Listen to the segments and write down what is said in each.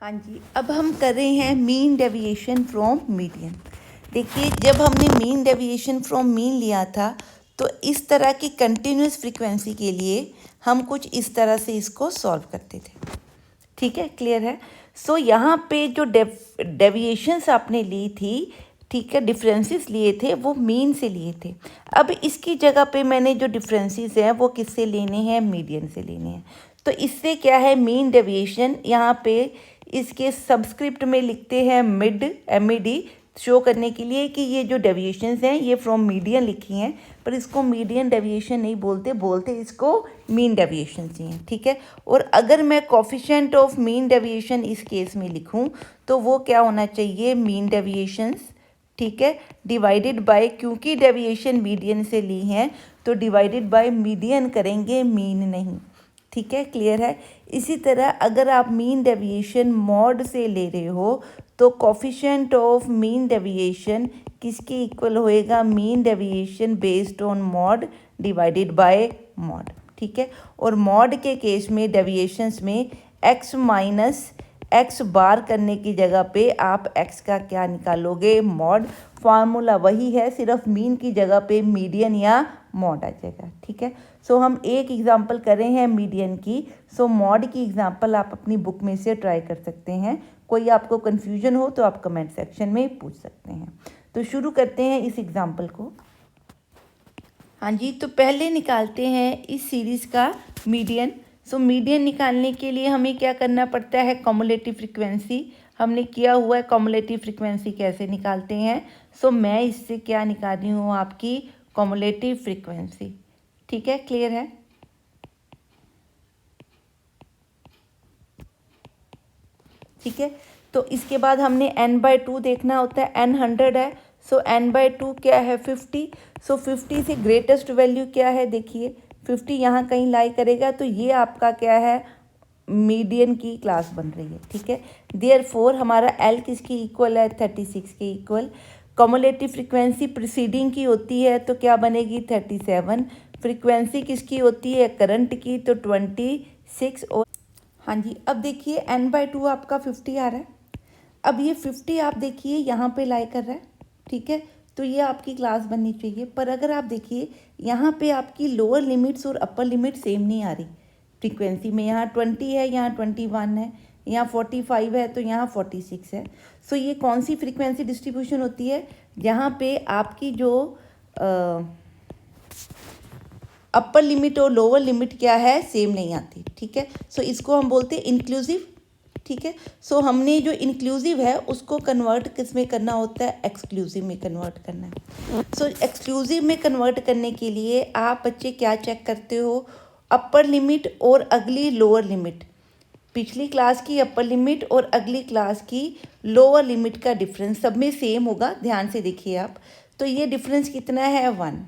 हाँ जी, अब हम कर रहे हैं मीन डेविएशन फ्रॉम मीडियन। देखिए, जब हमने मीन डेविएशन फ्रॉम मीन लिया था तो इस तरह की कंटिन्यूस फ्रीक्वेंसी के लिए हम कुछ इस तरह से इसको सॉल्व करते थे। ठीक है, क्लियर है। सो यहाँ पे जो डेविएशंस आपने ली थी, ठीक है, डिफरेंसेस लिए थे वो मीन से लिए थे। अब इसकी जगह पे मैंने जो डिफरेंसेस हैं वो किससे लेने हैं, मीडियन से लेने हैं। तो इससे क्या है, मीन डेविएशन यहाँ पे इसके सबस्क्रिप्ट में लिखते हैं मिड, MED, शो करने के लिए कि ये जो डेविएशंस हैं ये फ्रॉम मीडियन लिखी हैं, पर इसको मीडियन डेविएशन नहीं बोलते इसको मीन डेविएशन ही हैं। ठीक है, और अगर मैं कोफिशिएंट ऑफ मीन डेविएशन इस केस में लिखूं तो वो क्या होना चाहिए, मीन डेविएशंस, ठीक है, डिवाइडेड बाय, क्योंकि डेविएशन मीडियन से ली हैं तो डिवाइडेड बाय मीडियन करेंगे, मीन नहीं। ठीक है, क्लियर है। इसी तरह अगर आप मीन डेविएशन मॉड से ले रहे हो तो कोफिशिएंट ऑफ मीन डेविएशन किसके इक्वल होएगा, mean deviation based on mod divided by mod. ठीक है, और मॉड के केस में डेविएशंस में x माइनस एक्स बार करने की जगह पे आप x का क्या निकालोगे, मॉड। फार्मूला वही है, सिर्फ मीन की जगह पे मीडियन या मॉड आ जाएगा। ठीक है, सो हम एक एग्जांपल कर रहे हैं मीडियन की। सो मॉड की एग्जांपल आप अपनी बुक में से ट्राई कर सकते हैं। कोई आपको कन्फ्यूजन हो तो आप कमेंट सेक्शन में पूछ सकते हैं। तो शुरू करते हैं इस एग्जांपल को। हाँ जी, तो पहले निकालते हैं इस सीरीज़ का मीडियन। सो मीडियन निकालने के लिए हमें क्या करना पड़ता है, कॉमुलेटिव फ्रीक्वेंसी हमने किया हुआ है। कॉमुलेटिव फ्रीक्वेंसी कैसे निकालते हैं, सो मैं इससे क्या निकाल रही हूँ, आपकी कॉमुलेटिव फ्रीक्वेंसी। ठीक है, क्लियर है। ठीक है, तो इसके बाद हमने n/2 देखना होता है। n 100 है, सो n/2 क्या है, 50। सो 50 से ग्रेटेस्ट वैल्यू क्या है, देखिए 50 यहाँ कहीं लाई करेगा, तो ये आपका क्या है, मीडियन की क्लास बन रही है। ठीक है, देयरफॉर हमारा L किसकी इक्वल है, 36 के इक्वल। कॉमुलेटिव फ्रीक्वेंसी प्रीसीडिंग की होती है तो क्या बनेगी, 37। फ्रीक्वेंसी किसकी होती है, करंट की, तो 26। और हाँ जी, अब देखिए n/2 आपका 50 आ रहा है। अब ये 50 आप देखिए यहाँ पे लाई कर रहा है। ठीक है, तो ये आपकी क्लास बननी चाहिए। पर अगर आप देखिए यहाँ पे आपकी लोअर लिमिट्स और अपर लिमिट सेम नहीं आ रही फ्रीक्वेंसी में। यहाँ 20 है, यहाँ 21 है, यहाँ 45 है, तो यहाँ 46 है। सो ये कौन सी फ्रीक्वेंसी डिस्ट्रीब्यूशन होती है, जहाँ पे आपकी जो अपर लिमिट और लोअर लिमिट क्या है, सेम नहीं आती। ठीक है, सो इसको हम बोलते हैं इंक्लूसिव। ठीक है, सो हमने जो इंक्लूसिव है उसको कन्वर्ट किस में करना होता है, एक्सक्लूसिव में कन्वर्ट करना है। सो एक्सक्लूसिव में कन्वर्ट करने के लिए आप बच्चे क्या चेक करते हो, अपर लिमिट और अगली लोअर लिमिट। पिछली क्लास की अपर लिमिट और अगली क्लास की लोअर लिमिट का डिफरेंस सब में सेम होगा, ध्यान से देखिए आप। तो ये डिफरेंस कितना है, 1।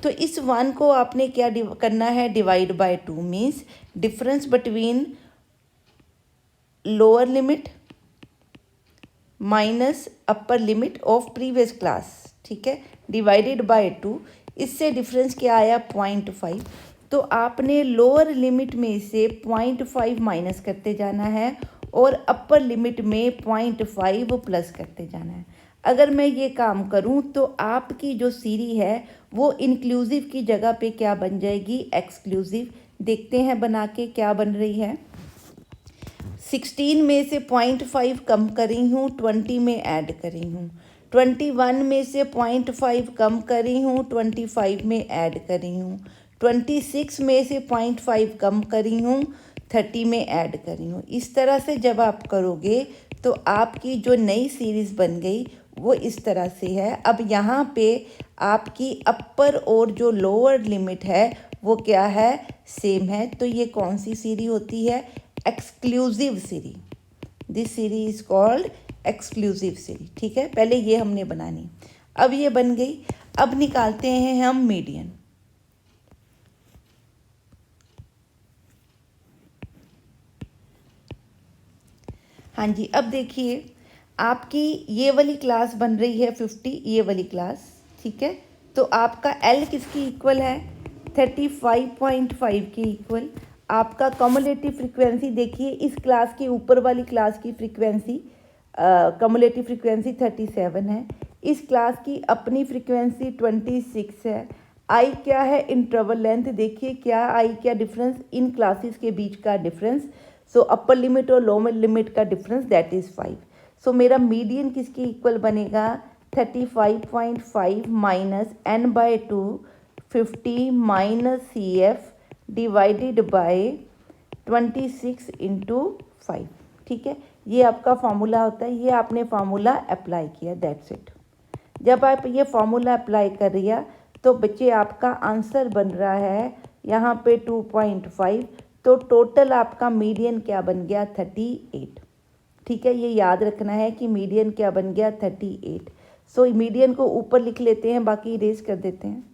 तो इस 1 को आपने क्या करना है, divide by 2, means difference between lower limit minus upper limit of previous class. ठीक है, डिवाइडेड बाय 2। इससे डिफरेंस क्या आया, 0.5। तो आपने लोअर लिमिट में से 0.5 माइनस करते जाना है और अपर लिमिट में 0.5 प्लस करते जाना है। अगर मैं ये काम करूं तो आपकी जो सीरी है वो इंक्लूसिव की जगह पे क्या बन जाएगी, एक्सक्लूसिव। देखते हैं बना के क्या बन रही है। 16 में से 0.5 कम करी हूँ, 20 में ऐड करी हूँ। 21 में से 0.5 कम करी हूँ, 25 में ऐड करी हूँ। 26 में से 0.5 कम करी हूँ, 30 में ऐड करी हूँ। इस तरह से जब आप करोगे तो आपकी जो नई सीरीज़ बन गई वो इस तरह से है। अब यहाँ पे आपकी अपर और जो लोअर लिमिट है वो क्या है, सेम है। तो ये कौन सी सीरी होती है, exclusive series. This series is called exclusive series. ठीक है, पहले ये हमने बनानी, अब ये बन गई। अब निकालते हैं हम मीडियन। हाँ जी, अब देखिए आपकी ये वाली क्लास बन रही है 50, ये वाली क्लास। ठीक है, तो आपका L किसकी इक्वल है, 35.5 के इक्वल। आपका कम्युलेटिव फ्रीक्वेंसी देखिए, इस क्लास की ऊपर वाली क्लास की फ्रीक्वेंसी कम्युलेटिव फ्रीक्वेंसी 37 है, इस क्लास की अपनी फ्रीक्वेंसी 26 है। आई क्या है? Interval length. देखिए क्या आई क्या डिफरेंस, इन क्लासेस के बीच का डिफरेंस। सो अपर लिमिट और लोअर लिमिट का डिफरेंस दैट इज़ 5। सो मेरा मीडियन किसके इक्वल बनेगा? 35.5 minus n/2 50 minus CF divided by 26 into 5। ठीक है, ये आपका फार्मूला होता है, ये आपने फार्मूला अप्लाई किया, दैट्स इट। जब आप ये फार्मूला अप्लाई कर रिया तो बच्चे आपका आंसर बन रहा है यहाँ पे 2.5। तो टोटल आपका मीडियन क्या बन गया? 38। ठीक है, ये याद रखना है कि मीडियन क्या बन गया? 38। सो मीडियन को ऊपर लिख लेते हैं, बाकी इरेज कर देते हैं।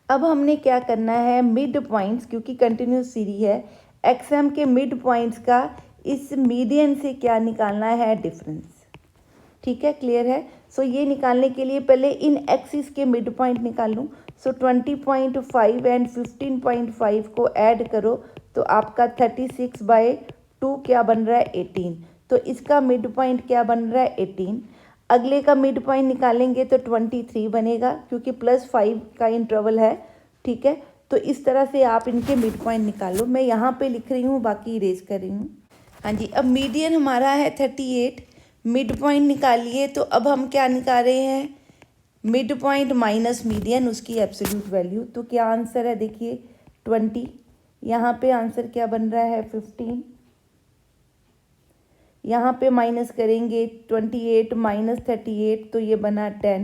अब हमने क्या करना है? मिड पॉइंट्स, क्योंकि कंटिन्यूस सीरीज है, एक्सएम के मिड पॉइंट्स का इस मीडियन से क्या निकालना है? डिफरेंस। ठीक है, क्लियर है। सो ये निकालने के लिए पहले इन एक्सिस के मिड पॉइंट निकाल लूँ। सो 20.5 एंड 15.5 को ऐड करो तो आपका 36/2 क्या बन रहा है? 18। तो इसका मिड पॉइंट क्या बन रहा है? 18। अगले का मिड पॉइंट निकालेंगे तो 23 बनेगा, क्योंकि +5 का इंटरवल है। ठीक है, तो इस तरह से आप इनके मिड पॉइंट निकाल लो। मैं यहाँ पे लिख रही हूँ, बाकी इरेज कर रही हूँ। हाँ जी, अब मीडियन हमारा है 38, मिड पॉइंट निकालिए। तो अब हम क्या निकाल रहे हैं? मिड पॉइंट माइनस मीडियन, उसकी एब्सोल्यूट वैल्यू। तो क्या आंसर है? देखिए 20। यहाँ पे आंसर क्या बन रहा है? 15। यहाँ पे माइनस करेंगे 28 माइनस 38 तो ये बना 10।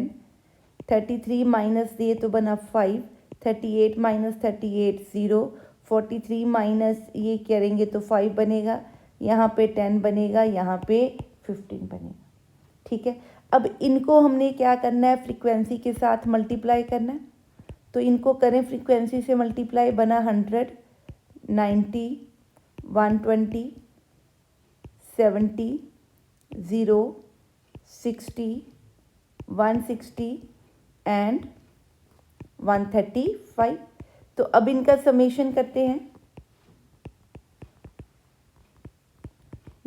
33 माइनस ये तो बना 5। 38 माइनस 38 0। 43 माइनस ये करेंगे तो 5 बनेगा, यहाँ पे 10 बनेगा, यहाँ पे 15 बनेगा। ठीक है, अब इनको हमने क्या करना है? फ्रीक्वेंसी के साथ मल्टीप्लाई करना है। तो इनको करें फ्रीक्वेंसी से मल्टीप्लाई, बना 100, 90, 120, 70, 0, 60, 160 एंड 135। तो अब इनका समेशन करते हैं।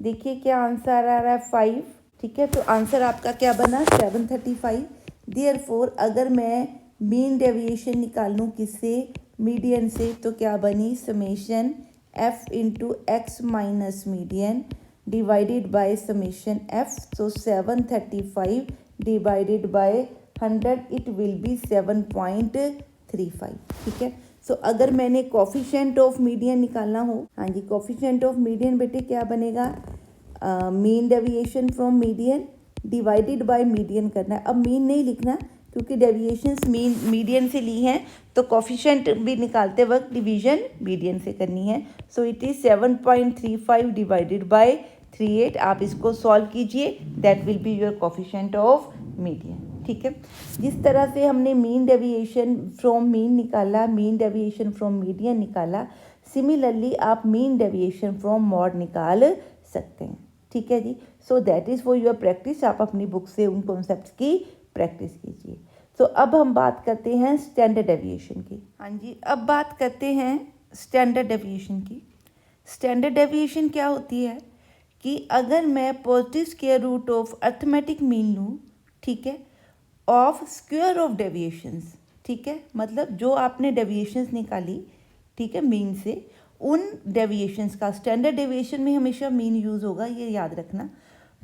देखिए क्या आंसर आ रहा है? 5। ठीक है, तो आंसर आपका क्या बना? 735। देयरफॉर अगर मैं मीन डेविएशन निकाल लूँ किससे? मीडियन से, तो क्या बनी? Summation f into x minus median divided by summation f। So 735 divided by 100 it will B 7.35। ठीक है, सो अगर मैंने कोफिशिएंट ऑफ मीडियन निकालना हो, हाँ जी, कोफिशिएंट ऑफ मीडियन बेटे क्या बनेगा? Mean deviation from median divided by median करना है। अब मीन नहीं लिखना, क्योंकि डेविएशंस मीडियन से ली हैं, तो कोफिशिएंट भी निकालते वक्त डिवीजन मीडियन से करनी है। So it is 7.35 divided by 38। आप इसको सॉल्व कीजिए, that will be your coefficient of median. ठीक है, जिस तरह से हमने मीन डेविएशन फ्रॉम मीन निकाला, मीन डेविएशन फ्रॉम मीडियन निकाला, सिमिलरली आप मीन डेविएशन फ्रॉम मॉड निकाल सकते हैं। ठीक है जी, so that is for your practice. आप अपनी बुक से उन कॉन्सेप्ट्स की प्रैक्टिस कीजिए। सो अब हम बात करते हैं स्टैंडर्ड डेविएशन की। हाँ जी, अब बात करते हैं स्टैंडर्ड डेविएशन की। स्टैंडर्ड डेविएशन क्या होती है कि अगर मैं positive square root of arithmetic mean लूँ, ठीक है, ऑफ स्क्वायर ऑफ डेविएशंस, ठीक है, मतलब जो आपने डेविएशंस निकाली, ठीक है, मीन से, उन डेविएशंस का, स्टैंडर्ड डेविएशन में हमेशा मीन यूज़ होगा, ये याद रखना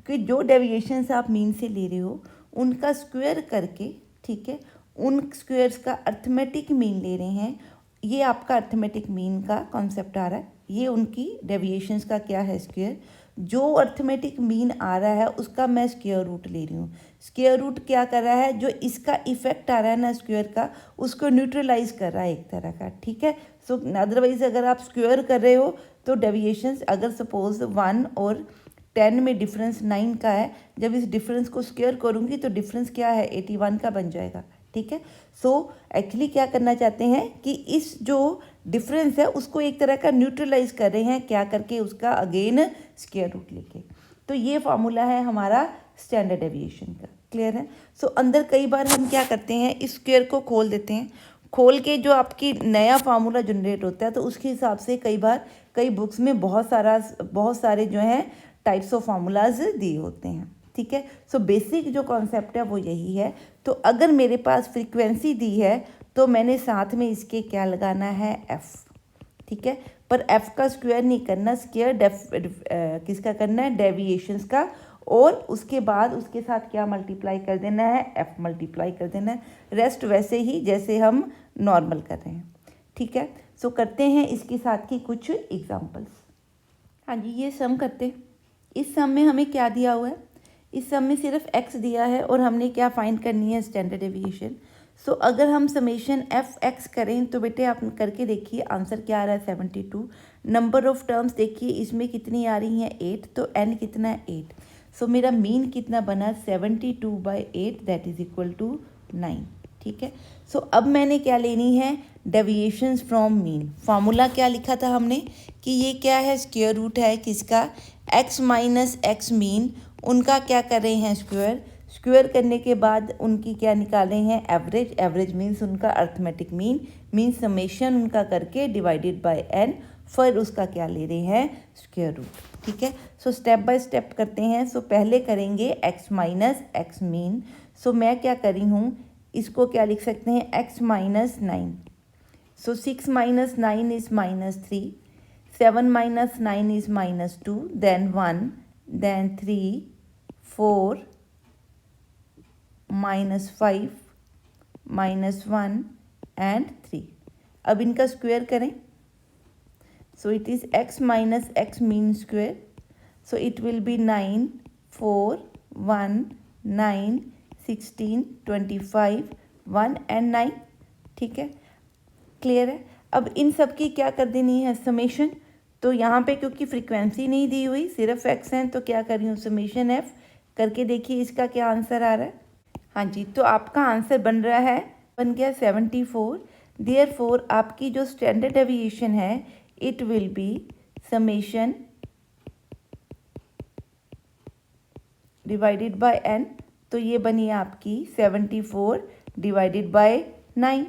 कि जो डेविएशंस आप मीन से ले रहे हो उनका स्क्वायर करके, ठीक है, उन स्क्वायर्स का अर्थमेटिक मीन ले रहे हैं। ये आपका अर्थमेटिक मीन का कॉन्सेप्ट आ रहा है, ये उनकी डेविएशंस का क्या है? स्क्वायर। जो अर्थमेटिक मीन आ रहा है उसका मैं स्क्वायर रूट ले रही हूँ। स्क्वायर रूट क्या कर रहा है? जो इसका इफेक्ट आ रहा है ना स्क्वायर का, उसको न्यूट्रलाइज कर रहा है एक तरह का। ठीक है, सो अदरवाइज अगर आप स्क्वायर कर रहे हो तो डेविएशंस, अगर सपोज 1 और 10 में डिफरेंस 9 का है, जब इस डिफरेंस को स्क्वायर करूँगी तो डिफरेंस क्या है? 81 का बन जाएगा। ठीक है, सो एक्चुअली क्या करना चाहते हैं कि इस जो डिफरेंस है उसको एक तरह का न्यूट्रलाइज कर रहे हैं, क्या करके? उसका अगेन स्क्वायर रूट लेके। तो ये फार्मूला है हमारा स्टैंडर्ड डेविएशन का। क्लियर है? सो अंदर कई बार हम क्या करते हैं, इस स्क्वायर को खोल देते हैं। खोल के जो आपकी नया फार्मूला जनरेट होता है तो उसके हिसाब से कई बार कई बुक्स में बहुत सारे जो हैं टाइप्स ऑफ फार्मूलाज दिए होते हैं। ठीक है, सो बेसिक जो कॉन्सेप्ट है वो यही है। तो अगर मेरे पास फ्रीक्वेंसी दी है तो मैंने साथ में इसके क्या लगाना है, एफ। ठीक है, पर एफ का स्क्वायर नहीं करना, स्क्वायर किसका करना है, डेविएशंस का, और उसके बाद उसके साथ क्या मल्टीप्लाई कर देना है, एफ मल्टीप्लाई कर देना है। रेस्ट वैसे ही जैसे हम नॉर्मल कर रहे हैं। ठीक है, सो करते हैं इसके साथ की कुछ एग्जांपल्स। हाँ जी, ये सम करते हैं। इस सम में हमें क्या दिया हुआ है, इस सम में सिर्फ एक्स दिया है और हमने क्या फाइंड करनी है, स्टैंडर्ड डेविएशन। सो अगर हम समेशन एफ एक्स करें तो बेटे आप करके देखिए आंसर क्या आ रहा है, 72। नंबर ऑफ टर्म्स देखिए इसमें कितनी आ रही हैं, 8, तो एन कितना है, 8। सो मेरा मीन कितना बना, 72/8, दैट इज इक्वल टू 9। ठीक है, सो अब मैंने क्या लेनी है, डेविएशंस फ्रॉम मीन। फार्मूला क्या लिखा था हमने कि ये क्या है, स्क्वायर रूट है किसका, एक्स माइनस एक्स मीन, उनका क्या कर रहे हैं, स्क्वायर। स्क्वायर करने के बाद उनकी क्या निकाले हैं, एवरेज। एवरेज मीन्स उनका अर्थमेटिक मीन, मीन्स समेशन उनका करके डिवाइडेड बाय एन, फिर उसका क्या ले रहे हैं, स्क्वायर रूट। ठीक है, सो स्टेप बाय स्टेप करते हैं। सो पहले करेंगे एक्स माइनस एक्स मीन। सो मैं क्या कर रही हूँ, इसको क्या लिख सकते हैं, x minus 9। So 6 minus 9 is -3, 7 minus 9 is -2, then 1, then 3, 4, -5, -1 and 3। अब इनका स्क्वायर करें। So it is x minus x mean square. So it will be 9, 4, 1, 9, 16, 25, 1 and 9। ठीक है, क्लियर है। अब इन सब की क्या कर देनी है, समेशन। तो यहाँ पे क्योंकि फ्रीक्वेंसी नहीं दी हुई, सिर्फ एक्स हैं, तो क्या कर रही हूँ, समेशन एफ करके देखिए इसका क्या आंसर आ रहा है। हाँ जी, तो आपका आंसर बन रहा है, बन गया 74। देयरफॉर आपकी जो स्टैंडर्ड डेविएशन है it will be summation divided by n. तो ये बनी आपकी 74 डिवाइडेड बाय 9।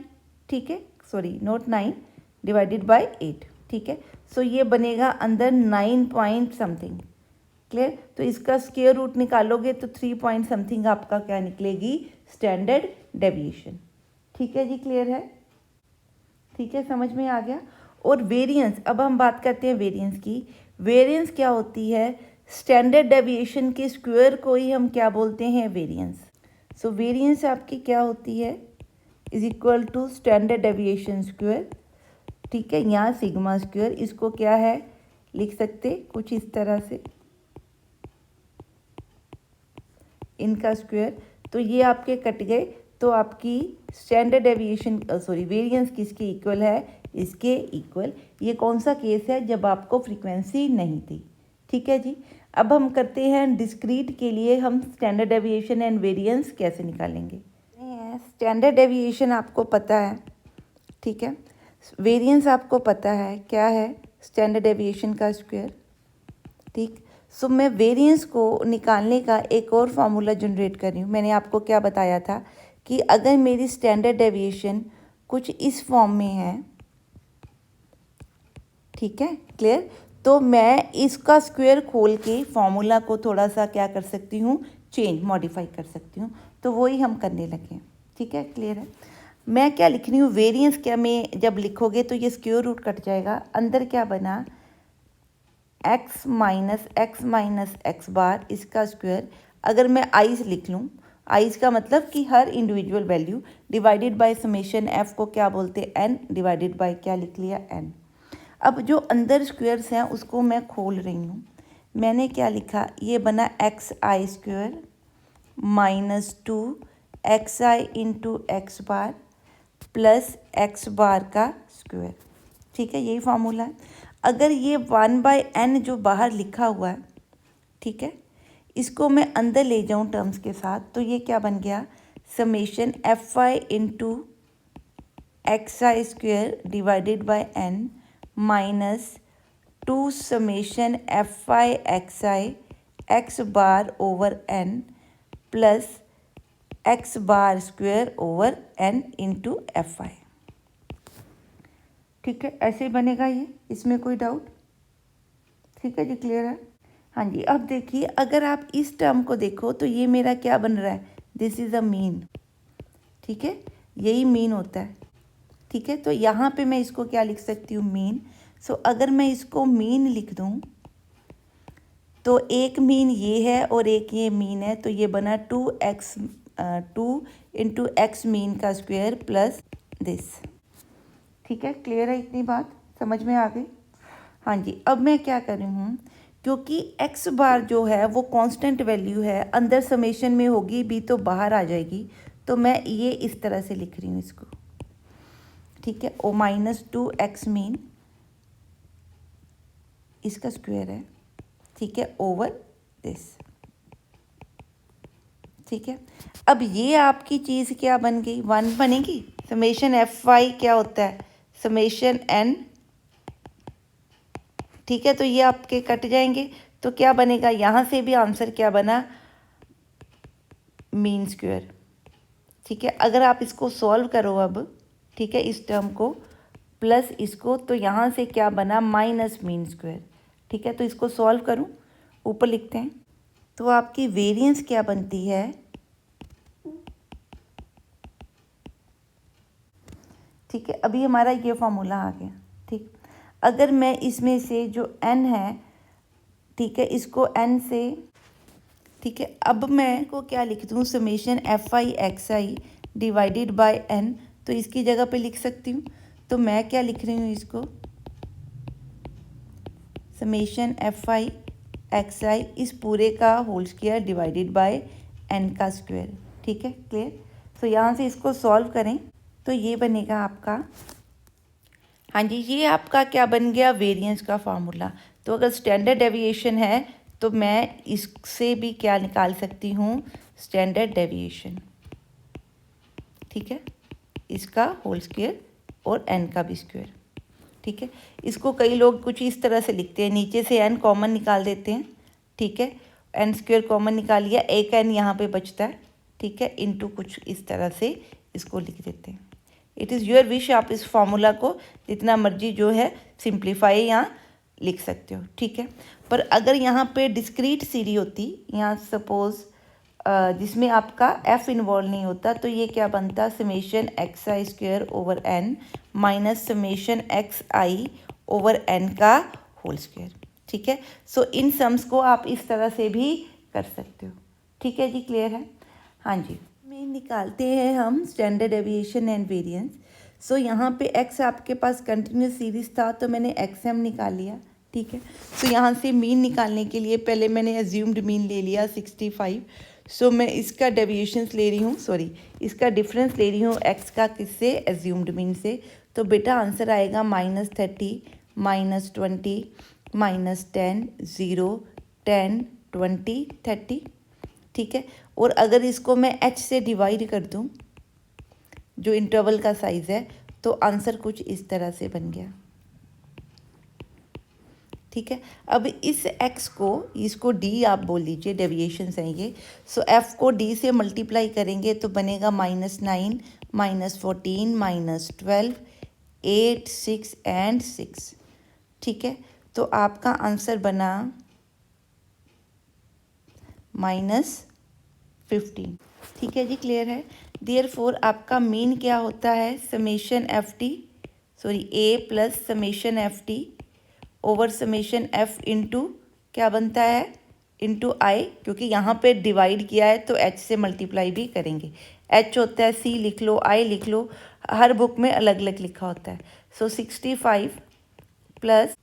ठीक है, सॉरी नॉट 9, डिवाइडेड बाय 8। ठीक है, सो ये बनेगा अंदर 9 पॉइंट समथिंग। क्लियर, तो इसका स्क्वायर रूट निकालोगे तो 3 पॉइंट समथिंग आपका क्या निकलेगी, स्टैंडर्ड डेविएशन। ठीक है जी, क्लियर है, ठीक है, समझ में आ गया। और वेरिएंस, अब हम बात करते हैं वेरिएंस की। वेरिएंस क्या होती है, स्टैंडर्ड डेविएशन के स्क्वायर को ही हम क्या बोलते हैं, वेरिएंस। सो वेरिएंस आपकी क्या होती है, is equal to standard deviation square. ठीक है, यहाँ सिग्मा स्क्वायर, इसको क्या है लिख सकते कुछ इस तरह से, इनका स्क्वायर। तो ये आपके कट गए, तो आपकी स्टैंडर्ड डेविएशन वेरिएंस किसके इक्वल है, इसके इक्वल। ये कौन सा केस है, जब आपको फ्रीक्वेंसी नहीं थी। ठीक है जी, अब हम करते हैं डिस्क्रीट के लिए हम स्टैंडर्ड डेविएशन एंड वेरिएंस कैसे निकालेंगे। स्टैंडर्ड डेविएशन आपको पता है, ठीक है, वेरिएंस आपको पता है क्या है, स्टैंडर्ड डेविएशन का स्क्वायर। ठीक, सो मैं वेरिएंस को निकालने का एक और फार्मूला जनरेट कर रही हूँ। मैंने आपको क्या बताया था कि अगर मेरी स्टैंडर्ड डेविएशन कुछ इस फॉर्म में है, ठीक है, क्लियर, तो मैं इसका स्क्वायर खोल के फार्मूला को थोड़ा सा क्या कर सकती हूँ, चेंज मॉडिफाई कर सकती हूँ। तो वही हम करने लगे। ठीक है, क्लियर है। मैं क्या लिख रही हूँ, वेरिएंस क्या में जब लिखोगे तो ये स्क्वायर रूट कट जाएगा, अंदर क्या बना, एक्स माइनस एक्स बार, इसका स्क्वायर। अगर मैं आइज लिख लूँ, आइज का मतलब कि हर individual value, divided by summation F को क्या बोलते हैं, एन, डिवाइडेड बाय क्या लिख लिया, एन। अब जो अंदर स्क्वायर्स हैं उसको मैं खोल रही हूँ। मैंने क्या लिखा, ये बना x I square -2 x I into x bar plus x बार का स्क्वायर। ठीक है, यही फार्मूला है। अगर ये 1/n जो बाहर लिखा हुआ है, ठीक है, इसको मैं अंदर ले जाऊं टर्म्स के साथ, तो ये क्या बन गया, summation F i into x i square divided by n -2 summation F I x bar over n plus x bar square over n into f i. ठीक है, ऐसे बनेगा ये, इसमें कोई डाउट? ठीक है जी, क्लियर है। हाँ जी, अब देखिए अगर आप इस टर्म को देखो तो ये मेरा क्या बन रहा है, दिस इज़ अ मीन। ठीक है, यही मीन होता है। ठीक है, तो यहाँ पे मैं इसको क्या लिख सकती हूँ, मीन। सो अगर मैं इसको मीन लिख दूँ तो एक मीन ये है और एक ये मीन है, तो ये बना 2x 2 इंटू एक्स मीन का स्क्वायर प्लस दिस। ठीक है, क्लियर है, इतनी बात समझ में आ गई। हाँ जी, अब मैं क्या कर रही हूँ, क्योंकि x बार जो है वो कांस्टेंट वैल्यू है, अंदर समेशन में होगी भी तो बाहर आ जाएगी, तो मैं ये इस तरह से लिख रही हूँ इसको। ठीक है, ओ माइनस 2x मीन इसका स्क्वायर है, ठीक है, ओवर दिस। ठीक है, अब ये आपकी चीज़ क्या बन गई, 1 बनेगी। समेशन एफ वाई क्या होता है, समेशन एन। ठीक है, तो ये आपके कट जाएंगे, तो क्या बनेगा, यहाँ से भी आंसर क्या बना, मीन स्क्वायर। ठीक है, अगर आप इसको सॉल्व करो अब, ठीक है, इस टर्म को प्लस इसको, तो यहाँ से क्या बना, माइनस मीन स्क्वायर। ठीक है, तो इसको सॉल्व करूँ, ऊपर लिखते हैं, तो आपकी वेरिएंस क्या बनती है, ठीक है, अभी हमारा ये फॉर्मूला आ गया। ठीक, अगर मैं इसमें से जो n है, ठीक है, इसको n से, ठीक है, अब मैं को क्या लिख दूँ, summation F I X I divided by n, तो इसकी जगह पे लिख सकती हूँ। तो मैं क्या लिख रही हूँ इसको, summation F I X I इस पूरे का whole square divided by n का स्क्वायर। ठीक है, क्लियर। तो यहाँ से इसको सॉल्व करें तो ये बनेगा आपका, हाँ जी, ये आपका क्या बन गया, वेरिएंस का फार्मूला। तो अगर स्टैंडर्ड डेविएशन है तो मैं इससे भी क्या निकाल सकती हूँ, स्टैंडर्ड डेविएशन। ठीक है, इसका होल स्क्वायर और n का भी स्क्वायर। ठीक है, इसको कई लोग कुछ इस तरह से लिखते हैं, नीचे से n कॉमन निकाल देते हैं। ठीक है, n स्क्वायर कॉमन निकाल लिया, एक n यहाँ पे बचता है। ठीक है, इनटू कुछ इस तरह से इसको लिख देते हैं। इट इज़ योर विश, आप इस फॉर्मूला को जितना मर्जी जो है सिंप्लीफाई यहाँ लिख सकते हो। ठीक है, पर अगर यहाँ पे डिस्क्रीट सीरीज होती, यहाँ सपोज जिसमें आपका f इन्वॉल्व नहीं होता, तो ये क्या बनता, summation X I square over n minus summation X I over n का होल स्क्वायर। ठीक है, सो इन सम्स को आप इस तरह से भी कर सकते हो। ठीक है जी, क्लियर है। हाँ जी, में निकालते हैं हम स्टैंडर्ड डेविएशन एंड वेरिएंस। सो यहाँ पे x आपके पास कंटिन्यूस सीरीज था, तो मैंने xm निकाल लिया। ठीक है, सो यहाँ से मीन निकालने के लिए पहले मैंने एज्यूम्ड मीन ले लिया 65। सो मैं इसका डेविएशंस ले रही हूँ, सॉरी इसका डिफरेंस ले रही हूँ x का किससे, एज्यूम्ड मीन से। तो बेटा आंसर आएगा -30 -20 -10 0 10 20 30। ठीक है, और अगर इसको मैं h से डिवाइड कर दूं, जो इंटरवल का साइज़ है, तो आंसर कुछ इस तरह से बन गया। ठीक है, अब इस x को, इसको d आप बोल लीजिए, डेविएशंस हैं ये। सो f को d से मल्टीप्लाई करेंगे तो बनेगा -9 -14 -12 8 6 एंड 6। ठीक है, तो आपका आंसर बना -15। ठीक है जी, क्लियर है। देयरफॉर आपका मीन क्या होता है, summation F T, sorry A plus summation F T over summation F into क्या बनता है, इंटू आई, क्योंकि यहाँ पे डिवाइड किया है तो एच से मल्टीप्लाई भी करेंगे। एच होता है सी लिख लो, आई लिख लो, हर बुक में अलग अलग लिखा होता है। सो 65 plus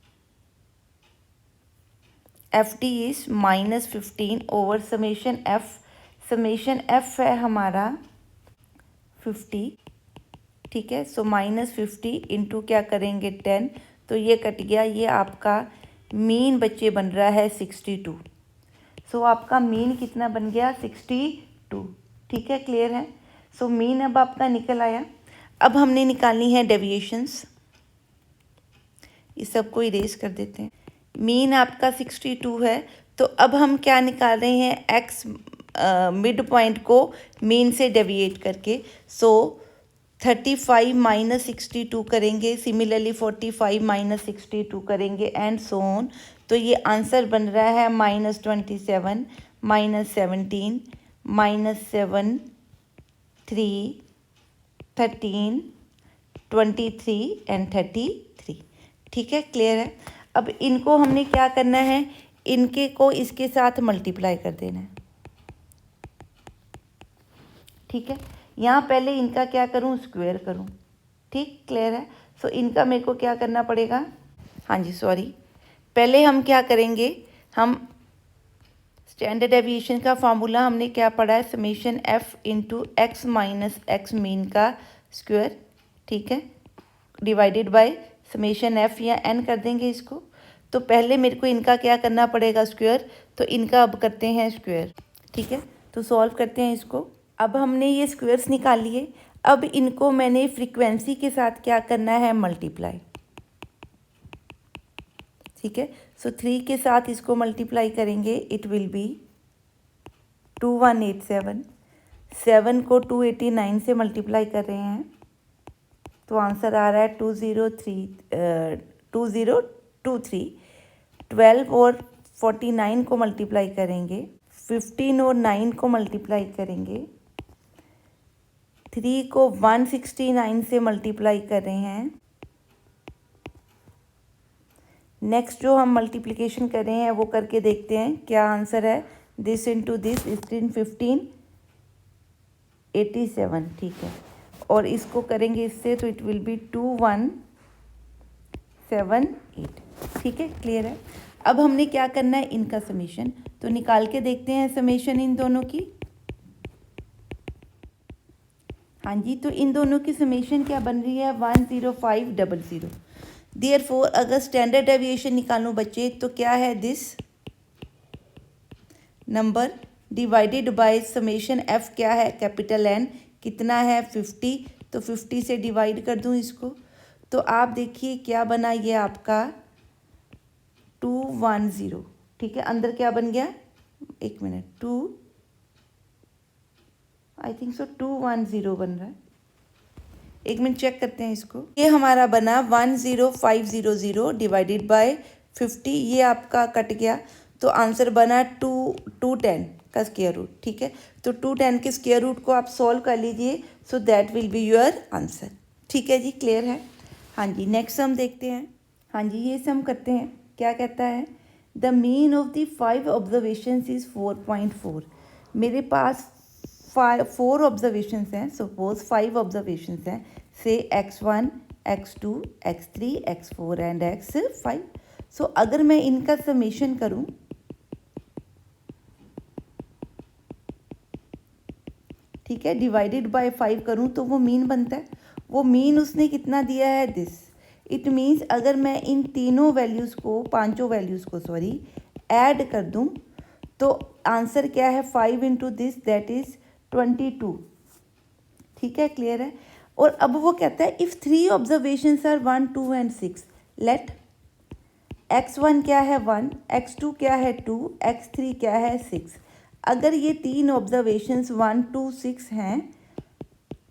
F T is -15 over summation F है हमारा 50। ठीक है, सो -50 इंटू क्या करेंगे 10, तो ये कट गया, ये आपका मीन बच्चे बन रहा है 62। सो आपका मीन कितना बन गया, 62। ठीक है, क्लियर है। सो मीन अब आपका निकल आया। अब हमने निकालनी है डेविएशंस, इस सबको इरेज कर देते हैं। मीन आपका 62 है, तो अब हम क्या निकाल रहे हैं, एक्स मिड पॉइंट को मीन से डेविएट करके। सो 35 माइनस 62 करेंगे, सिमिलरली 45 माइनस 62 करेंगे एंड सो ऑन। तो ये आंसर बन रहा है -27 माइनस 17 -7 3 13 23 एंड 33। ठीक है, क्लियर है। अब इनको हमने क्या करना है, इनके को इसके साथ मल्टीप्लाई कर देना है। ठीक है, यहाँ पहले इनका क्या करूँ, स्क्वायर करूँ। ठीक, क्लियर है। सो इनका मेरे को क्या करना पड़ेगा, हाँ जी सॉरी, पहले हम क्या करेंगे, हम स्टैंडर्ड डेविएशन का फार्मूला हमने क्या पढ़ा है, summation F into x minus x mean का स्क्वायर। ठीक है, डिवाइडेड बाय समेशन एफ या एन कर देंगे इसको। तो पहले मेरे को इनका क्या करना पड़ेगा, स्क्वायर। तो इनका अब करते हैं स्क्वायर। ठीक है, तो सॉल्व करते हैं इसको। अब हमने ये स्क्वायर्स निकाल लिए। अब इनको मैंने फ्रीक्वेंसी के साथ क्या करना है, मल्टीप्लाई। ठीक है, सो 3 के साथ इसको मल्टीप्लाई करेंगे, इट विल बी 2187। 7 को 289 से मल्टीप्लाई कर रहे हैं तो आंसर आ रहा है 2023। 12 और 49 को मल्टीप्लाई करेंगे, 15 और 9 को मल्टीप्लाई करेंगे, 3 को 169 से मल्टीप्लाई कर रहे हैं। नेक्स्ट जो हम मल्टीप्लिकेशन कर रहे हैं वो करके देखते हैं क्या आंसर है। This into this 15 87। ठीक है, और इसको करेंगे इससे तो इट विल बी 2178। ठीक है, क्लियर है। अब हमने क्या करना है, इनका समेशन तो निकाल के देखते हैं, समेशन इन दोनों की। हाँ जी, तो इन दोनों की समेशन क्या बन रही है, 10500। देयरफॉर अगर स्टैंडर्ड डेविएशन निकालूं बच्चे तो क्या है, this number divided by summation F क्या है, कैपिटल एन कितना है 50। तो 50 से डिवाइड कर दूं इसको तो आप देखिए क्या बना, ये आपका 210। ठीक है, अंदर क्या बन गया, एक मिनट, 210 बन रहा है। एक मिनट चेक करते हैं इसको। ये हमारा बना 10500 डिवाइडेड बाय 50। ये आपका कट गया तो आंसर बना 210 का स्क्वायर रूट। ठीक है, तो 210 के स्क्वायर रूट को आप सॉल्व कर लीजिए, so that will be your answer. ठीक है जी, क्लियर है। हाँ जी, नेक्स्ट सम देखते हैं। हाँ जी, ये सम करते हैं। क्या कहता है, the mean of the 5 observations is 4.4। मेरे पास 4 ऑब्जर्वेशंस हैं, सपोज 5 ऑब्जर्वेशंस हैं, से x1 x2 x3 x4 and x5। सो अगर मैं इनका समेशन करूं, ठीक है, डिवाइडेड बाय 5 करूं तो वो मीन बनता है। वो मीन उसने कितना दिया है, दिस। इट मीन्स अगर मैं इन तीनों वैल्यूज़ को, पांचों वैल्यूज़ को सॉरी, ऐड कर दूं तो आंसर क्या है, 5 इंटू दिस दैट इज़ 22। ठीक है, क्लियर है। और अब वो कहता है if 3 observations are 1 2 and 6, let x1 क्या है 1, x2 क्या है 2, x3 क्या है 6। अगर ये 3 ऑब्जर्वेशंस 1 2 6 हैं,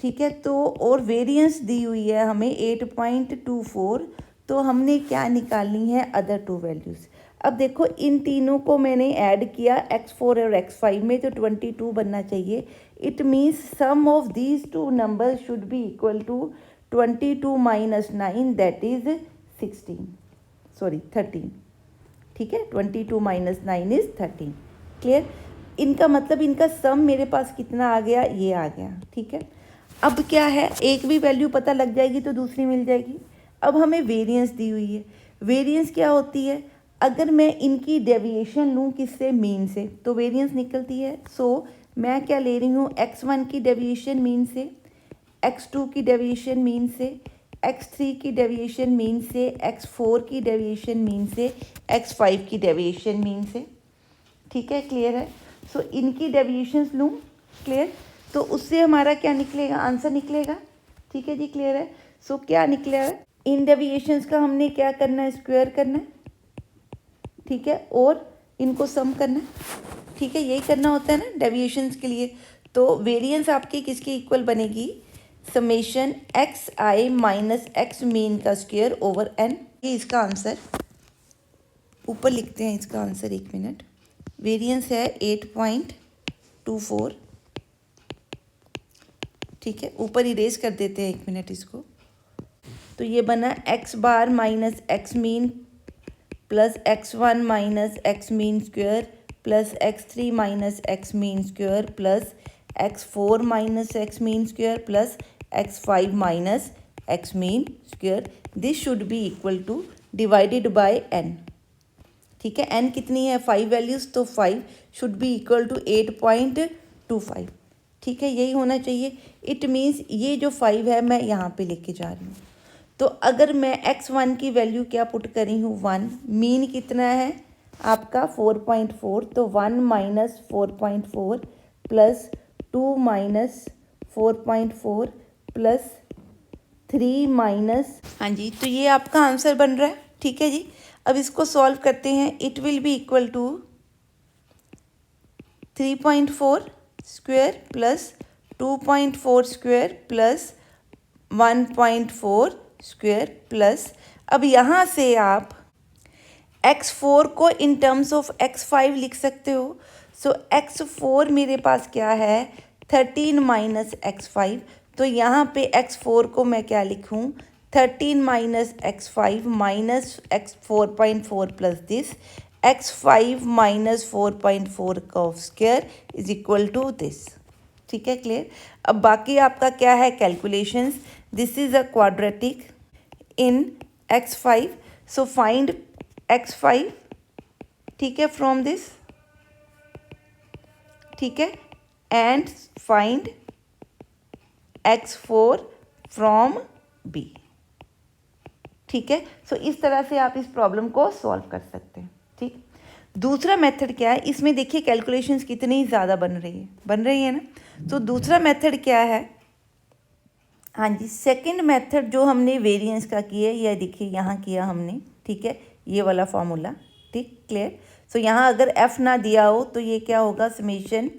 ठीक है, तो और वेरिएंस दी हुई है हमें 8.24, तो हमने क्या निकालनी है, अदर 2 वैल्यूज़। अब देखो इन तीनों को मैंने ऐड किया x4 और x5 में, तो 22 बनना चाहिए। It means sum of these 2 number should be equal to 22 minus 9 that is 13। ठीक है, 22 माइनस 9 इज़ 13। क्लियर। इनका मतलब इनका सम मेरे पास कितना आ गया, ये आ गया। ठीक है, अब क्या है, एक भी वैल्यू पता लग जाएगी तो दूसरी मिल जाएगी। अब हमें वेरिएंस दी हुई है। वेरिएंस क्या होती है, अगर मैं इनकी डेविएशन लूँ किससे, मीन से, तो वेरिएंस निकलती है। सो मैं क्या ले रही हूँ, x1 की डेविएशन मीन से, x2 की डेविएशन मीन से, x3 की डेविएशन मीन से, x4 की डेविएशन मीन से, x5 की डेविएशन मीन से। ठीक है, क्लियर है। सो इनकी डेविएशंस लूँ, क्लियर, तो उससे हमारा क्या निकलेगा, आंसर निकलेगा। ठीक है जी, क्लियर है। सो क्या निकला है, इन डेविएशंस का हमने क्या करना है, स्क्वायर करना है। ठीक है, और इनको सम करना है। ठीक है, यही करना होता है ना डेविएशंस के लिए। तो वेरिएंस आपकी किसकी इक्वल बनेगी, समेशन एक्स आई माइनस एक्स मीन का स्क्वायर ओवर एन। ये इसका आंसर, ऊपर लिखते हैं इसका आंसर, 1 मिनट। वेरिएंस है 8.24। ठीक है, ऊपर इरेज कर देते हैं 1 मिनट इसको। तो ये बना x bar minus x mean plus x1 minus x mean square plus x3 minus x mean square plus x4 minus x mean square plus x5 minus x mean square. This should be equal two divided by n। ठीक है, n कितनी है, 5 values, तो 5 should be equal to 8.25। ठीक है, यही होना चाहिए। इट मीन्स ये जो 5 है मैं यहाँ पे लेके जा रही हूँ। तो अगर मैं x1 की वैल्यू क्या पुट करी हूँ, 1, मीन कितना है आपका 4.4, तो 1 minus 4.4 plus 2 minus 4.4 plus 3 minus, हाँ जी, तो ये आपका आंसर बन रहा है। ठीक है जी, अब इसको सॉल्व करते हैं। It will be equal to 3.4 square plus 2.4 square plus 1.4 square plus, अब यहाँ से आप x4 को इन टर्म्स ऑफ x5 लिख सकते हो। सो x4 मेरे पास क्या है, 13 माइनस x5। तो यहाँ पे x4 को मैं क्या लिखूँ, 13 minus x5 minus x 4.4 plus this x5 minus 4.4 का square is equal to this. ठीक है, क्लियर। अब बाकी आपका क्या है, calculations. This is a quadratic in x5, so find x5। ठीक है, फ्रॉम दिस, ठीक है, and find x4 from b। ठीक है, सो इस तरह से आप इस प्रॉब्लम को सॉल्व कर सकते हैं। ठीक, दूसरा मेथड क्या है, इसमें देखिए कैलकुलेशंस कितनी ज़्यादा बन रही है ना। तो दूसरा मेथड क्या है, हाँ जी, सेकंड मेथड जो हमने वेरिएंस का किया, यह देखिए यहाँ किया हमने। ठीक है, ये वाला फॉर्मूला। ठीक, क्लियर। सो यहाँ अगर f ना दिया हो तो ये क्या होगा, summation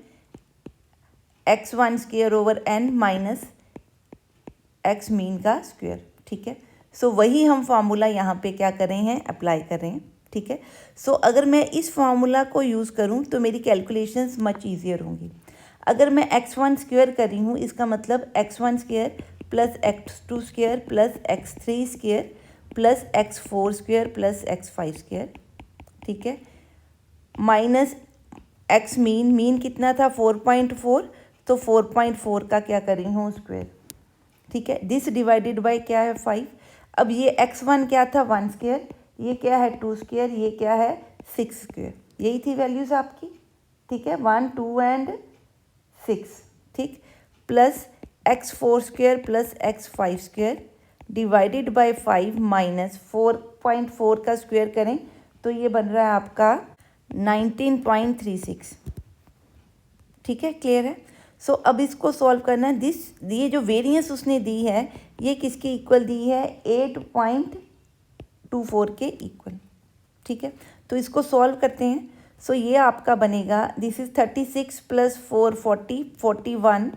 x1 square over n minus x mean का स्क्वायर। ठीक है, सो वही हम फार्मूला यहाँ पे क्या कर रहे हैं, अप्लाई कर रहे हैं। ठीक है, सो अगर मैं इस फार्मूला को यूज़ करूँ तो मेरी कैलकुलेशंस मच ईजियर होंगी। अगर मैं x1 स्क्वायर कर रही हूँ, इसका मतलब x1 square plus x2 square plus x3 square plus x4 square plus x5 square. ठीक है, माइनस x मीन कितना था, 4.4, तो 4.4 का क्या कर रही हूँ, स्क्वायर। ठीक है, दिस डिवाइडेड बाय क्या है, 5। अब ये x1 क्या था, 1 स्क्वायर, ये क्या है 2 स्क्वायर, ये क्या है 6 स्क्वायर। यही थी वैल्यूज़ आपकी। ठीक है, 1, 2 एंड 6। ठीक, plus x4 square plus x5 square divided bye 5 minus 4.4 का स्क्वायर करें तो ये बन रहा है आपका 19.36। ठीक है, क्लियर है। सो अब इसको सॉल्व करना है। ये जो वेरिएंस उसने दी है ये किसके इक्वल दी है, 8.24 के इक्वल। ठीक है, तो इसको सॉल्व करते हैं। सो ये आपका बनेगा, this is 36 plus 4 40 41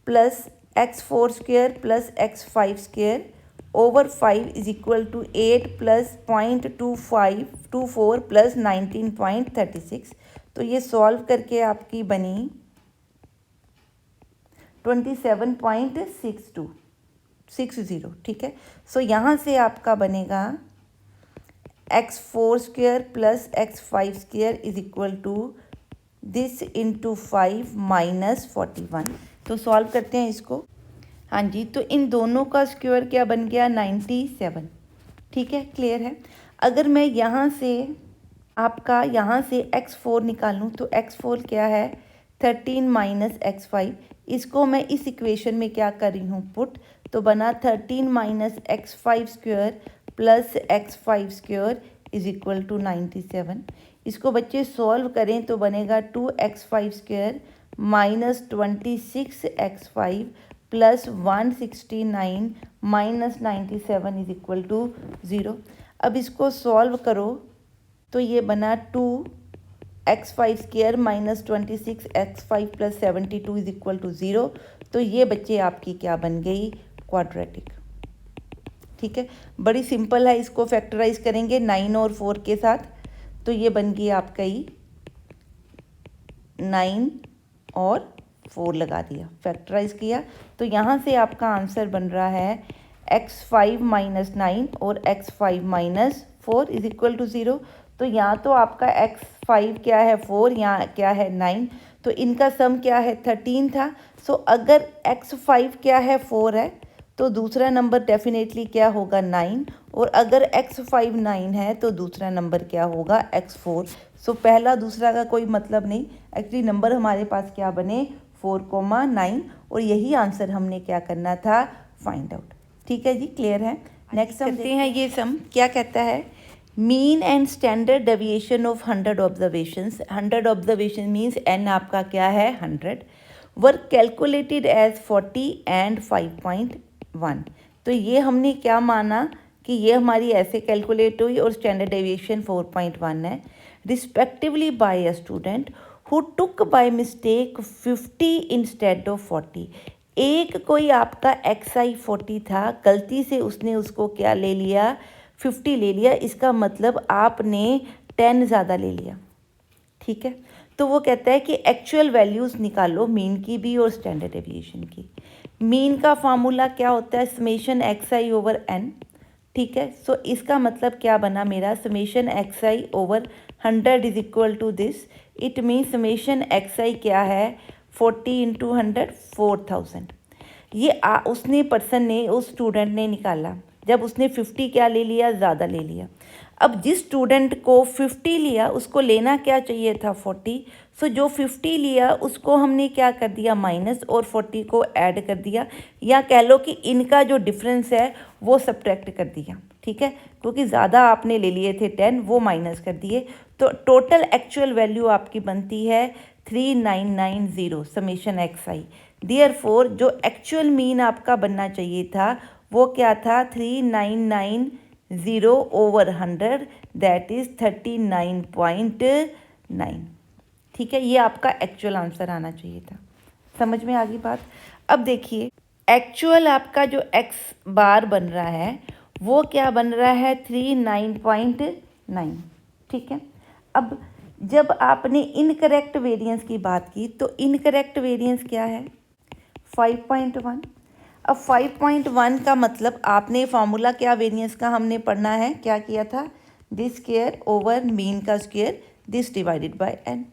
plus x4 square plus x5 square over 5 is equal to 8 plus 0.2524 plus 19.36। तो ये सॉल्व करके आपकी बनी 27.60। ठीक है, सो यहाँ से आपका बनेगा x4 square plus x5 square is equal to this into 5 minus 41। तो सॉल्व करते हैं इसको। हाँ जी, तो इन दोनों का स्क्वायर क्या बन गया, 97। ठीक है, क्लियर है। अगर मैं यहाँ से आपका यहाँ से x4 निकालूँ तो x4 क्या है, 13 माइनस x5। इसको मैं इस इक्वेशन में क्या कर रही हूँ, पुट, तो बना 13 minus x5 square plus x5 square is equal to 97। इसको बच्चे सॉल्व करें तो बनेगा 2x5 square minus 26x5 plus 169 minus 97 is equal to 0। अब इसको सॉल्व करो तो ये बना 2 x5 square minus 26 x5 plus 72 is equal to 0। तो ये बच्चे आपकी क्या बन गई, क्वाड्रेटिक। ठीक है, बड़ी सिंपल है, इसको फैक्टराइज करेंगे 9 और 4 के साथ, तो ये बन गई आपका ही 9 और 4 लगा दिया, फैक्टराइज किया, तो यहाँ से आपका आंसर बन रहा है x5 माइनस 9 और x5 minus 4 is equal to 0। तो यहाँ तो आपका x5 क्या है 4, यहाँ क्या है 9, तो इनका सम क्या है 13 था। सो अगर x5 क्या है 4 है तो दूसरा नंबर डेफिनेटली क्या होगा 9, और अगर x5 9 है तो दूसरा नंबर क्या होगा x4। सो पहला दूसरा का कोई मतलब नहीं, एक्चुअली नंबर हमारे पास क्या बने 4,9, और यही आंसर हमने क्या करना था, फाइंड आउट। ठीक है जी, क्लियर है। नेक्स्ट करते हैं, ये सम क्या कहता है, mean and standard deviation of 100 observations. 100 observation means n आपका क्या है 100, वर कैलकुलेटेड एज 40 एंड 5.1। तो ये हमने क्या माना कि ये हमारी ऐसे कैलकुलेट हुई और स्टैंडर्ड डेविएशन 4.1 है, respectively by a student who took by mistake 50 instead of 40। एक कोई आपका XI 40 था, गलती से उसने उसको क्या ले लिया 50 ले लिया, इसका मतलब आपने 10 ज़्यादा ले लिया। ठीक है, तो वो कहता है कि एक्चुअल वैल्यूज़ निकालो मीन की भी और स्टैंडर्ड डेविएशन की। मीन का फार्मूला क्या होता है, समेशन XI ओवर n। ठीक है, सो इसका मतलब क्या बना मेरा, summation XI over 100 is equal to this, it mean summation XI क्या है 40 इंटू 100 4000। ये उसने पर्सन ने, उस स्टूडेंट ने निकाला जब उसने 50 क्या ले लिया, ज़्यादा ले लिया। अब जिस स्टूडेंट को 50 लिया उसको लेना क्या चाहिए था 40। सो जो 50 लिया उसको हमने क्या कर दिया माइनस, और 40 को ऐड कर दिया, या कह लो कि इनका जो डिफरेंस है वो सब्ट्रैक्ट कर दिया। ठीक है, क्योंकि ज़्यादा आपने ले लिए थे 10, वो माइनस कर दिए, तो टोटल एक्चुअल वैल्यू आपकी बनती है 3990 समेशन XI। देयरफॉर जो एक्चुअल मीन आपका बनना चाहिए था वो क्या था 3990 ओवर 100, दैट इज़ 39.9। ठीक है, ये आपका एक्चुअल आंसर आना चाहिए था। समझ में आ गई बात। अब देखिए एक्चुअल आपका जो x बार बन रहा है वो क्या बन रहा है 39.9। ठीक है, अब जब आपने इनकरेक्ट वेरिएंस की बात की तो इनकरेक्ट वेरिएंस क्या है 5.1। अब 5.1 का मतलब आपने फार्मूला क्या वेरिएंस का हमने पढ़ना है, क्या किया था, दिस स्क्वायर ओवर मीन का square, this divided by n।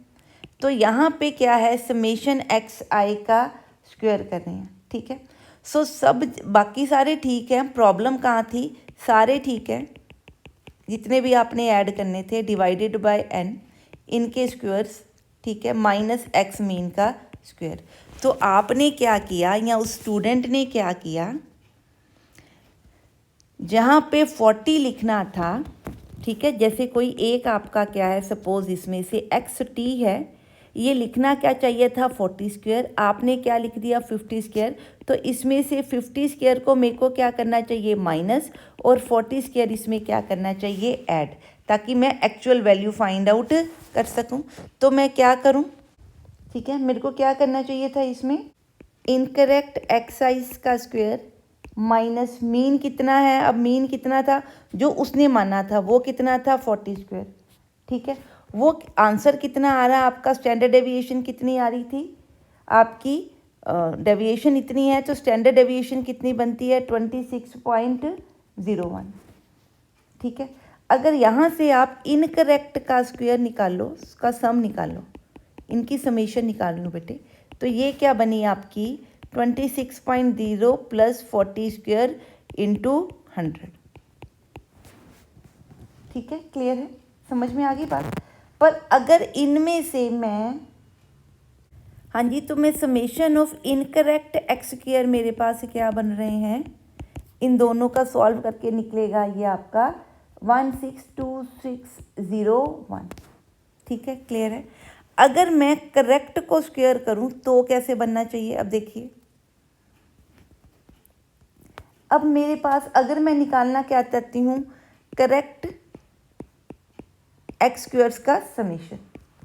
तो यहाँ पे क्या है समेशन XI का स्क्वायर कर रहे हैं। ठीक है, सो सब बाकी सारे ठीक हैं, प्रॉब्लम कहाँ थी, सारे ठीक हैं जितने भी आपने ऐड करने थे, डिवाइडेड बाय n इनके स्क्वायर्स। ठीक है, माइनस x मीन का स्क्वायर। तो आपने क्या किया, या उस स्टूडेंट ने क्या किया, जहाँ पे 40 लिखना था, ठीक है, जैसे कोई एक आपका क्या है, सपोज इसमें से XT है, ये लिखना क्या चाहिए था 40 स्क्वायर, आपने क्या लिख दिया 50 स्क्वायर। तो इसमें से 50 स्क्वायर को मेरे को क्या करना चाहिए माइनस, और 40 स्क्वायर इसमें क्या करना चाहिए ऐड, ताकि मैं एक्चुअल वैल्यू फाइंड आउट कर सकूं। तो मैं क्या करूं, ठीक है, मेरे को क्या करना चाहिए था इसमें, इनकरेक्ट एक्साइज का स्क्वायर माइनस मीन कितना है, अब मीन कितना था जो उसने माना था वो कितना था 40 स्क्वायर। ठीक है, वो आंसर कितना आ रहा है आपका, स्टैंडर्ड डेविएशन कितनी आ रही थी आपकी, डेविएशन इतनी है, तो स्टैंडर्ड डेविएशन कितनी बनती है 26.01। ठीक है, अगर यहाँ से आप इनकरेक्ट का स्क्वायर निकालो, उसका सम निकालो, इनकी समेशन निकाल लो बेटे, तो ये क्या बनी आपकी 26.0 प्लस 40 स्क्वायर इंटू 100। ठीक है, क्लियर है, समझ में आ गई बात। पर अगर इनमें से मैं, हाँ जी, तो मैं summation of incorrect x square मेरे पास क्या बन रहे हैं, इन दोनों का सॉल्व करके निकलेगा ये आपका 162601। ठीक है, क्लियर है। अगर मैं करेक्ट को स्क्वायर करूं तो कैसे बनना चाहिए, अब देखिए, अब मेरे पास अगर मैं निकालना क्या चाहती हूँ करेक्ट एक्स स्क्वायर्स का समेशन,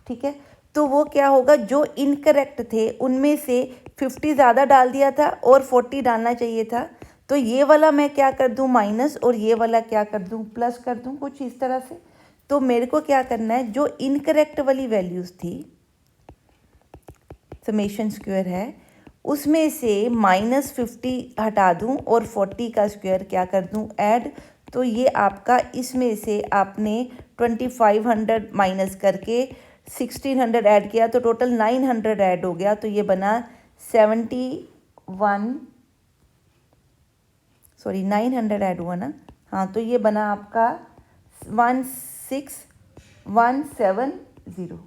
ठीक है। तो वो क्या होगा, जो इनकरेक्ट थे उनमें से 50 ज़्यादा डाल दिया था और 40 डालना चाहिए था। तो ये वाला मैं क्या कर दूँ माइनस, और ये वाला क्या कर दूँ प्लस कर दूँ, कुछ इस तरह से। तो मेरे को क्या करना है, जो इनकरेक्ट वाली वैल्यूज़ थी, समेशन स्क्वायर है, उसमें से -50 हटा दूं और 40 का स्क्वायर क्या कर दूं ऐड। तो ये आपका इसमें से आपने 2500 माइनस करके 1600 ऐड किया तो टोटल 900 ऐड हो गया। तो ये बना 900 ऐड हुआ ना, हाँ। तो ये बना आपका 16170।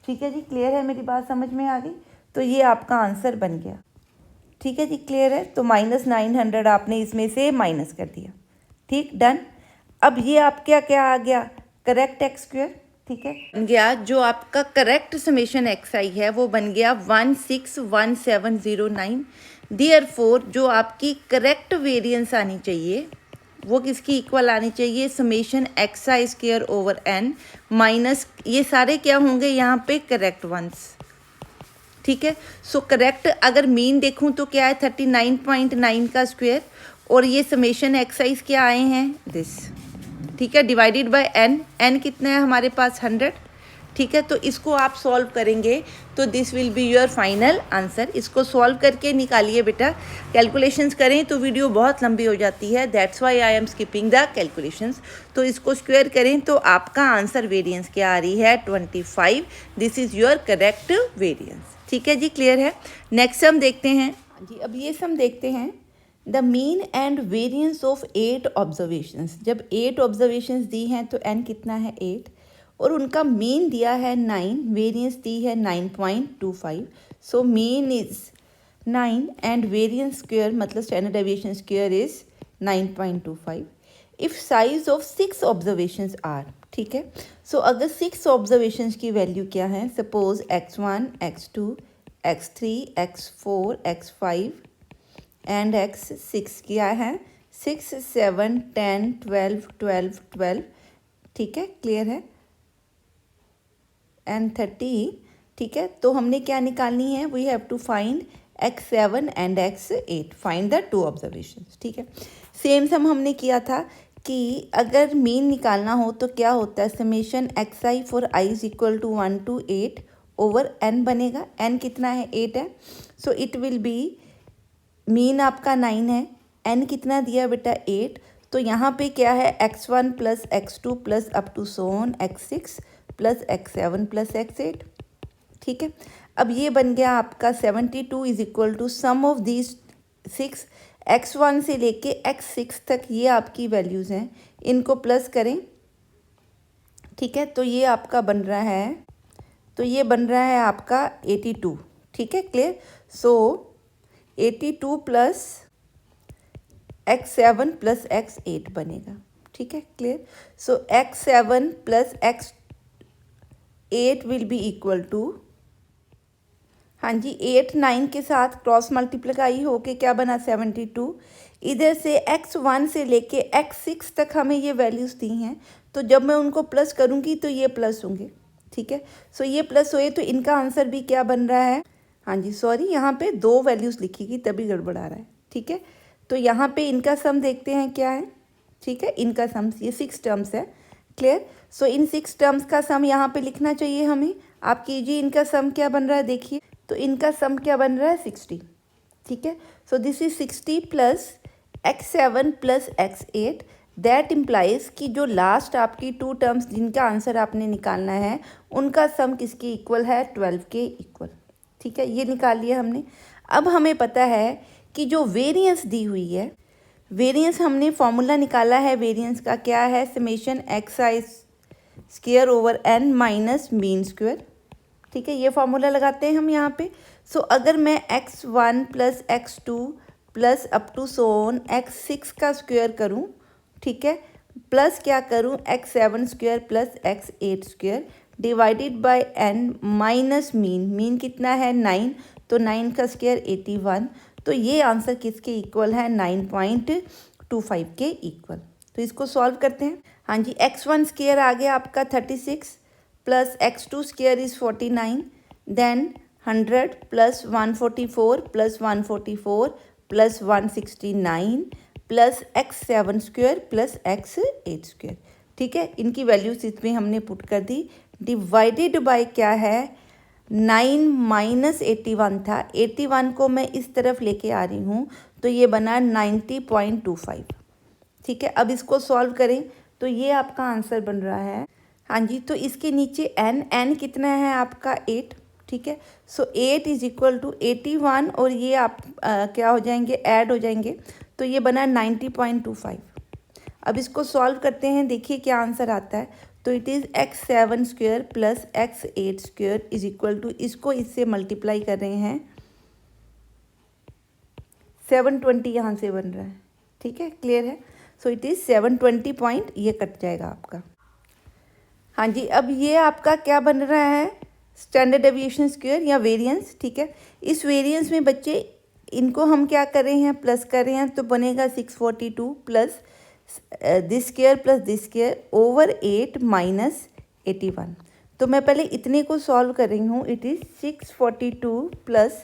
ठीक है जी, क्लियर है, मेरी बात समझ में आ गई। तो ये आपका आंसर बन गया। ठीक है जी, क्लियर है। तो -900 आपने इसमें से माइनस कर दिया। ठीक, डन। अब ये आपका क्या आ गया, करेक्ट एक्स स्क्वायर। ठीक है, बन गया जो आपका करेक्ट समेशन एक्स आई है वो बन गया 161709। देयरफॉर जो आपकी करेक्ट वेरिएंस आनी चाहिए वो किसकी इक्वल आनी चाहिए, summation X I square over N minus, ये सारे क्या होंगे यहाँ पे करेक्ट वंस। ठीक है, सो करेक्ट अगर मीन देखूं तो क्या है 39.9 का स्क्वायर, और ये समेशन एक्साइज क्या आए हैं दिस। ठीक है, डिवाइडेड बाय एन, एन कितना है हमारे पास 100। ठीक है, तो इसको आप सॉल्व करेंगे तो this will be your final answer. इसको सॉल्व करके निकालिए बेटा, कैलकुलेशंस करें तो वीडियो बहुत लंबी हो जाती है, that's why I am skipping the calculations. तो इसको स्क्वायर करें तो आपका आंसर वेरिएंस क्या आ रही है 25। This is your correct variance. ठीक है जी, क्लियर है। नेक्स्ट सम देखते हैं जी। अब ये सम देखते हैं, the mean and variance of 8 observations. जब 8 ऑब्जर्वेशंस दी हैं तो एन कितना है 8, और उनका मीन दिया है 9, वेरिएंस दी है 9.25। So mean is 9 and variance square मतलब standard deviation square is 9.25 if size of 6 observations are. ठीक है, सो अगर 6 ऑब्जर्वेशंस की वैल्यू क्या है, suppose x1 x2 x3 x4 x5 and x6 क्या है 6 7 10 12 12 12। ठीक है, क्लियर है, एंड 30। ठीक है, तो हमने क्या निकालनी है, we have to find x7 and x8, find the 2 observations. ठीक है, सेम सम हमने किया था कि अगर मीन निकालना हो तो क्या होता है, summation X I for I is equal to 1 to 8 over N बनेगा। एन कितना है 8 है, so it will be mean आपका 9 है, एन कितना दिया बेटा 8। तो यहाँ पे क्या है x1 plus x2 plus up to so on x6 plus x7 plus x8। ठीक है, अब ये बन गया आपका 72 is equal to sum of these 6, x1 से लेके x6 तक ये आपकी वैल्यूज़ हैं, इनको प्लस करें। ठीक है, तो ये आपका बन रहा है, तो ये बन रहा है आपका 82। ठीक है, क्लियर। सो 82 प्लस x7 प्लस x8 बनेगा। ठीक है, clear. So x7 plus x8 will be equal to, हाँ जी, 8 9 के साथ क्रॉस मल्टीप्लाई होके क्या बना 72। इधर से x1 से लेके x6 तक हमें ये वैल्यूज़ दी हैं, तो जब मैं उनको प्लस करूँगी तो ये प्लस होंगे। ठीक है, सो ये प्लस हुए तो इनका आंसर भी क्या बन रहा है, हाँ जी सॉरी, यहाँ पे 2 वैल्यूज़ लिखी तभी गड़बड़ा रहा है। ठीक है, तो यहाँ पे इनका सम देखते हैं क्या है। ठीक है, इनका सम ये 6 टर्म्स है, क्लियर। सो इन 6 टर्म्स का सम यहाँ पे लिखना चाहिए हमें। आप कीजिए, इनका सम क्या बन रहा है देखिए, तो इनका सम क्या बन रहा है 60। ठीक है, so this is 60 plus x7 plus x8, that implies कि जो लास्ट आपकी 2 टर्म्स जिनका आंसर आपने निकालना है उनका सम किसके इक्वल है 12 के इक्वल। ठीक है, ये निकाल लिया हमने। अब हमें पता है कि जो वेरिएंस दी हुई है, वेरिएंस हमने फॉर्मूला निकाला है, वेरिएंस का क्या है, summation X I square over N minus mean square. ठीक है, ये फॉर्मूला लगाते हैं हम यहाँ पे। सो अगर मैं x1 plus x2 plus up to so on x6 का स्क्वायर करूँ, ठीक है, प्लस क्या करूँ x7 square plus x8 square divided by n minus mean, mean कितना है 9, तो 9 का स्क्वायर 81। तो ये आंसर किसके इक्वल है 9.25 के इक्वल। तो इसको सॉल्व करते हैं। हाँ जी, x1 स्क्वायर आ गया आपका 36 plus x2 square is 49, then 100 plus 144 plus 144 plus 169 plus x7 square plus x8 square. ठीक है, इनकी वैल्यूज इसमें हमने पुट कर दी। डिवाइडेड बाय क्या है, 9 माइनस 81 था, 81 को मैं इस तरफ लेके आ रही हूँ तो ये बना 90.25। ठीक है, अब इसको सॉल्व करें तो ये आपका आंसर बन रहा है। हाँ जी, तो इसके नीचे n कितना है आपका 8। ठीक है, सो 8 इज इक्वल टू 81 और ये आप क्या हो जाएंगे, ऐड हो जाएंगे, तो ये बना 90.25। अब इसको सॉल्व करते हैं, देखिए क्या आंसर आता है। तो it is x7 square plus x8 square is equal to, इसको इससे मल्टीप्लाई कर रहे हैं, 720 यहाँ से बन रहा है। ठीक है, क्लियर है। सो इट इज़ 720 पॉइंट, ये कट जाएगा आपका। हाँ जी, अब ये आपका क्या बन रहा है, स्टैंडर्ड डेविएशन स्क्वायर या वेरिएंस। ठीक है, इस वेरिएंस में बच्चे इनको हम क्या कर रहे हैं, प्लस कर रहे हैं, तो बनेगा 642 plus this square plus this square over 8 minus 81। तो मैं पहले इतने को सॉल्व कर रही हूँ। It is 642 plus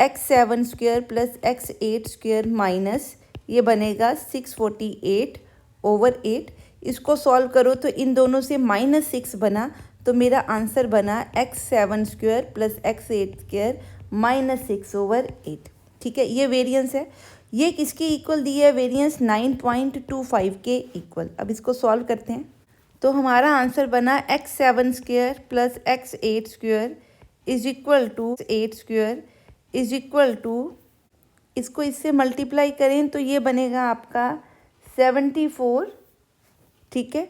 x7 square plus x8 square minus ये बनेगा 648 ओवर 8। इसको सॉल्व करो तो इन दोनों से -6 बना, तो मेरा आंसर बना x7 square plus x8 square -6 over 8। ठीक है, ये वेरिएंस है। ये किसके इक्वल दी है, वेरिएंस 9.25 के इक्वल। अब इसको सॉल्व करते हैं तो हमारा आंसर बना x7 square plus x8 square is equal to 8 square is equal to, इसको इससे मल्टीप्लाई करें तो ये बनेगा आपका 74। ठीक है,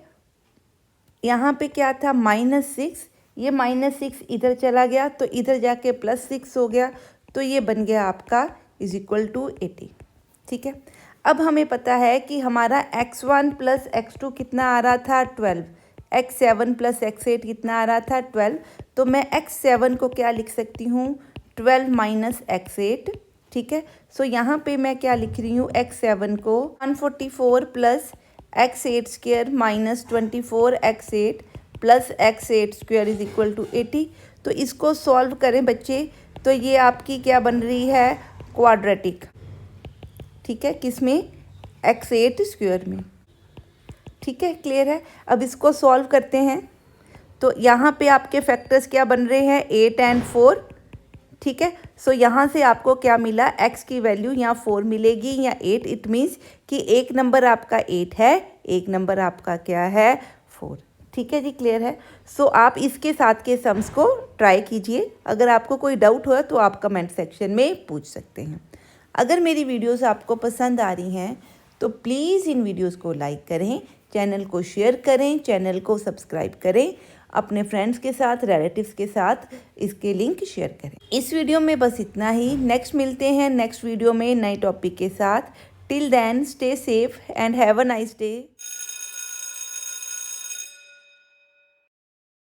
यहाँ पे क्या था, -6, ये -6 इधर चला गया तो इधर जाके +6 हो गया, तो ये बन गया आपका इज इक्वल टू 80। ठीक है, अब हमें पता है कि हमारा x1 प्लस x2 कितना आ रहा था, 12, x7 प्लस x8 कितना आ रहा था, 12। तो मैं x7 को क्या लिख सकती हूँ, 12 माइनस x8। ठीक है, सो यहाँ पे मैं क्या लिख रही हूँ, x7 को 144 प्लस x8 square minus 24 x8 plus x8 square is equal to 80। तो इसको सॉल्व करें बच्चे, तो ये आपकी क्या बन रही है, क्वाड्रेटिक। ठीक है, किसमें, x8 स्क्वायर में। ठीक है, क्लियर है। अब इसको सॉल्व करते हैं तो यहाँ पे आपके फैक्टर्स क्या बन रहे हैं, 8 एंड 4। ठीक है, सो यहाँ से आपको क्या मिला, x की वैल्यू यहाँ 4 मिलेगी या 8। इट मीन्स कि एक नंबर आपका 8 है, एक नंबर आपका क्या है, 4। ठीक है जी, क्लियर है। सो आप इसके साथ के सम्स को ट्राई कीजिए। अगर आपको कोई डाउट हो तो आप कमेंट सेक्शन में पूछ सकते हैं। अगर मेरी वीडियोस आपको पसंद आ रही हैं तो प्लीज़ इन वीडियोस को लाइक करें, चैनल को शेयर करें, चैनल को सब्सक्राइब करें, अपने फ्रेंड्स के साथ, रिलेटिव्स के साथ इसके लिंक शेयर करें। इस वीडियो में बस इतना ही। नेक्स्ट मिलते हैं नेक्स्ट वीडियो में नए टॉपिक के साथ। Till then stay safe and have a nice day.